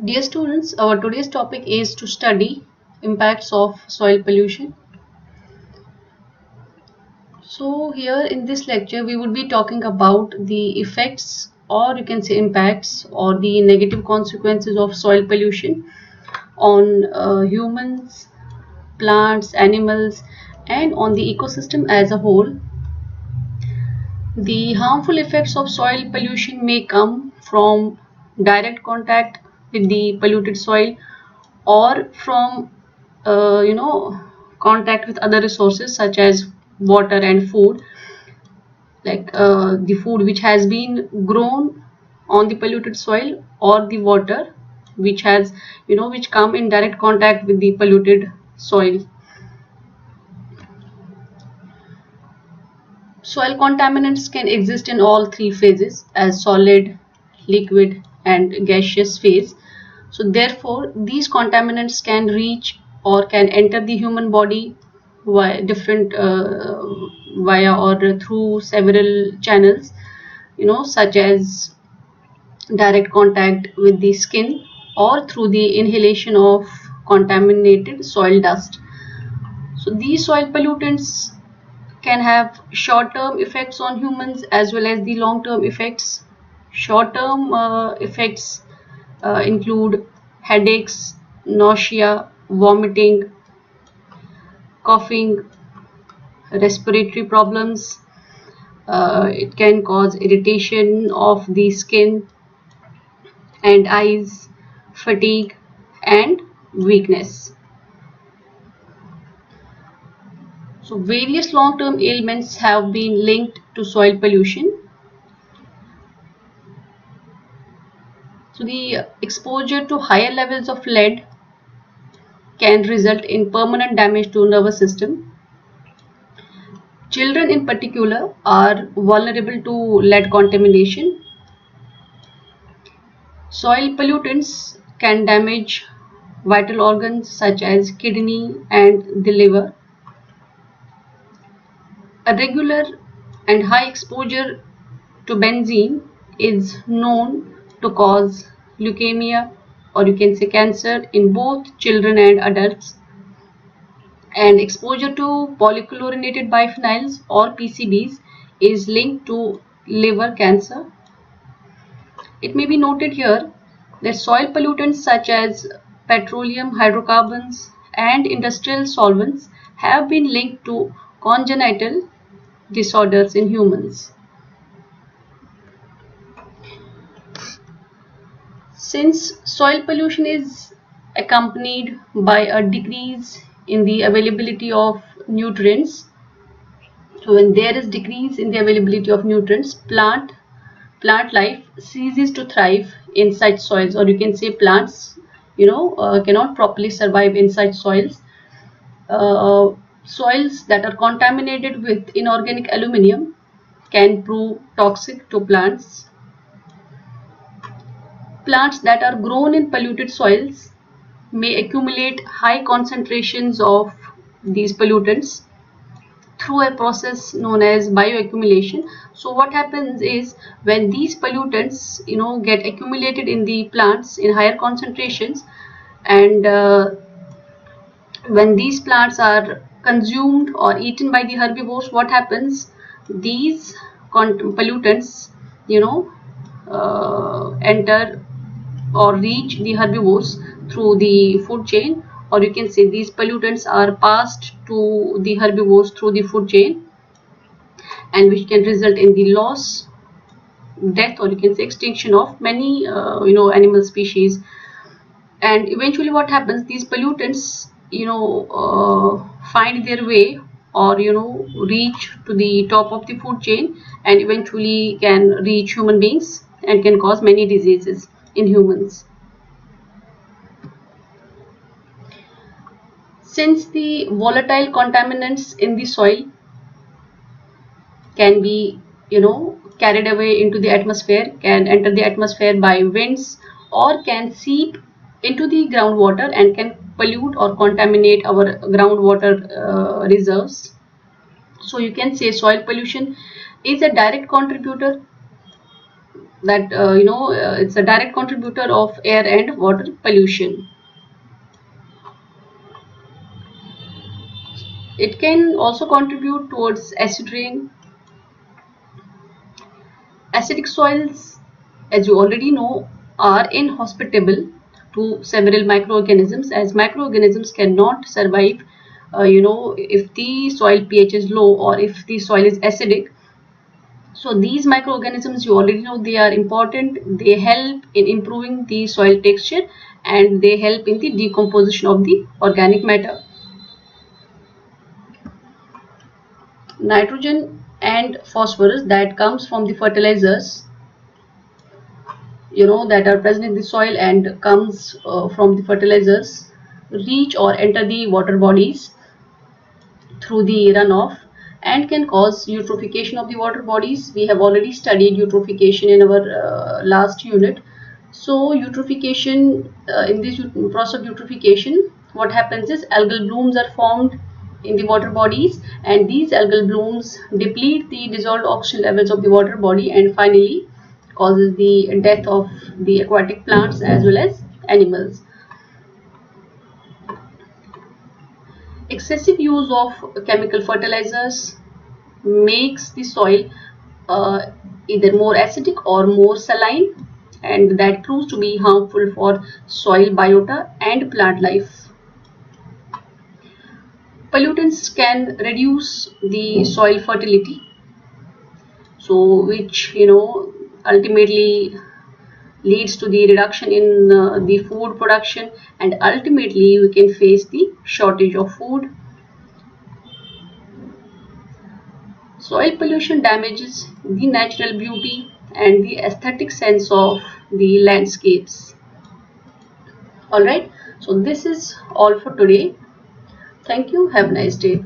Dear students, our today's topic is to study impacts of soil pollution. So here in this lecture we would be talking about the effects, or you can say impacts, or the negative consequences of soil pollution on humans, plants, animals, and on the ecosystem as a whole. The harmful effects of soil pollution may come from direct contact with the polluted soil, or from contact with other resources such as water and food, like the food which has been grown on the polluted soil, or the water which has which come in direct contact with the polluted soil. Soil contaminants can exist in all three phases, as solid, liquid, and gaseous phase. So therefore these contaminants can reach or can enter the human body via different via or through several channels, such as direct contact with the skin, or through the inhalation of contaminated soil dust. So these soil pollutants can have short-term effects on humans as well as the long-term effects. Short-term effects include headaches, nausea, vomiting, coughing, respiratory problems. It can cause irritation of the skin and eyes, fatigue, and weakness. So various long-term ailments have been linked to soil pollution. So the exposure to higher levels of lead can result in permanent damage to nervous system. Children in particular are vulnerable to lead contamination. Soil pollutants can damage vital organs such as kidney and the liver. A regular and high exposure to benzene is known to cause leukemia, or you can say cancer, in both children and adults. And exposure to polychlorinated biphenyls, or PCBs, is linked to liver cancer. It may be noted here that soil pollutants such as petroleum, hydrocarbons, and industrial solvents have been linked to congenital disorders in humans. Since soil pollution is accompanied by a decrease in the availability of nutrients, so when there is decrease in the availability of nutrients, plant life ceases to thrive in such soils, or you can say plants cannot properly survive in such soils. Soils that are contaminated with inorganic aluminum can prove toxic to plants. Plants that are grown in polluted soils may accumulate high concentrations of these pollutants through a process known as bioaccumulation. So what happens is, when these pollutants get accumulated in the plants in higher concentrations, and when these plants are consumed or eaten by the herbivores, what happens, these pollutants enter or reach the herbivores through the food chain, or you can say these pollutants are passed to the herbivores through the food chain, and which can result in the loss, death, or you can say extinction of many animal species. And eventually what happens, these pollutants find their way, or reach to the top of the food chain, and eventually can reach human beings and can cause many diseases in humans. Since the volatile contaminants in the soil can be carried away into the atmosphere, can enter the atmosphere by winds, or can seep into the groundwater and can pollute or contaminate our groundwater reserves. So you can say soil pollution is a direct contributor that it's a direct contributor of air and water pollution. It can also contribute towards acid rain. Acidic soils, as you already know, are inhospitable to several microorganisms, as microorganisms cannot survive if the soil pH is low or if the soil is acidic. So these microorganisms, you already know, they are important. They help in improving the soil texture and they help in the decomposition of the organic matter. Nitrogen and phosphorus that comes from the fertilizers, that are present in the soil and comes from the fertilizers, reach or enter the water bodies through the runoff and can cause eutrophication of the water bodies. We have already studied eutrophication in our last unit. So eutrophication, in this process of eutrophication, what happens is algal blooms are formed in the water bodies, and these algal blooms deplete the dissolved oxygen levels of the water body and finally causes the death of the aquatic plants as well as animals. Excessive use of chemical fertilizers makes the soil either more acidic or more saline, and that proves to be harmful for soil biota and plant life. Pollutants can reduce the soil fertility, so which ultimately leads to the reduction in the food production, and ultimately we can face the shortage of food. Soil pollution damages the natural beauty and the aesthetic sense of the landscapes. Alright, so this is all for today. Thank you. Have a nice day.